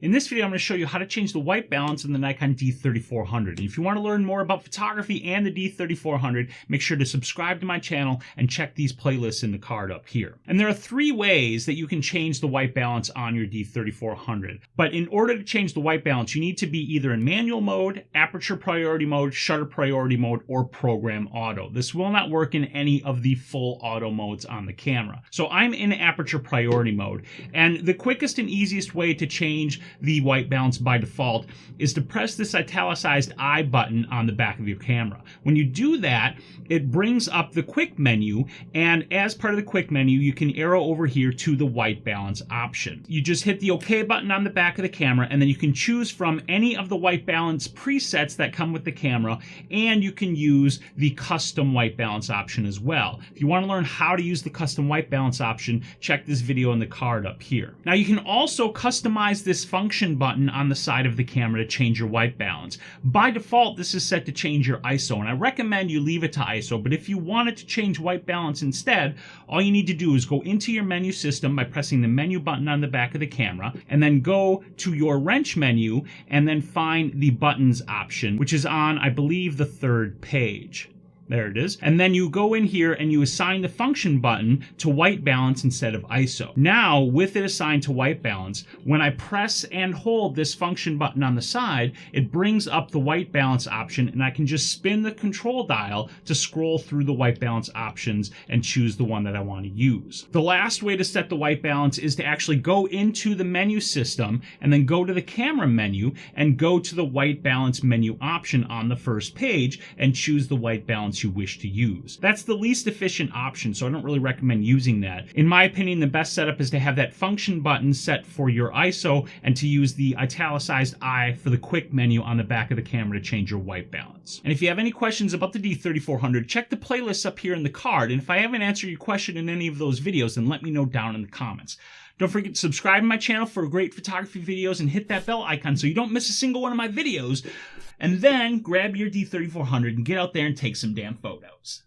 In this video, I'm going to show you how to change the white balance in the Nikon D3400. And if you want to learn more about photography and the D3400, make sure to subscribe to my channel and check these playlists in the card up here. And there are three ways that you can change the white balance on your D3400. But in order to change the white balance, you need to be either in manual mode, aperture priority mode, shutter priority mode, or program auto. This will not work in any of the full auto modes on the camera. So I'm in aperture priority mode. And the quickest and easiest way to change the white balance by default is to press this italicized I button on the back of your camera. When you do that, it brings up the quick menu, and as part of the quick menu, you can arrow over here to the white balance option. You just hit the OK button on the back of the camera, and then you can choose from any of the white balance presets that come with the camera, and you can use the custom white balance option as well. If you want to learn how to use the custom white balance option, check this video in the card up here. Now you can also customize this function button on the side of the camera to change your white balance. By default, this is set to change your ISO, and I recommend you leave it to ISO, but if you wanted to change white balance instead, all you need to do is go into your menu system by pressing the menu button on the back of the camera, and then go to your wrench menu, and then find the buttons option, which is on, I believe, the third page. There it is. And then you go in here and you assign the function button to white balance instead of ISO. Now, with it assigned to white balance, when I press and hold this function button on the side, it brings up the white balance option, and I can just spin the control dial to scroll through the white balance options and choose the one that I want to use. The last way to set the white balance is to actually go into the menu system and then go to the camera menu and go to the white balance menu option on the first page and choose the white balance you wish to use. That's the least efficient option, so I don't really recommend using that. In my opinion, the best setup is to have that function button set for your ISO and to use the italicized I for the quick menu on the back of the camera to change your white balance. And if you have any questions about the D3400, check the playlists up here in the card, and if I haven't answered your question in any of those videos, then let me know down in the comments. Don't forget to subscribe to my channel for great photography videos and hit that bell icon so you don't miss a single one of my videos. And then grab your D3400 and get out there and take some damn photos.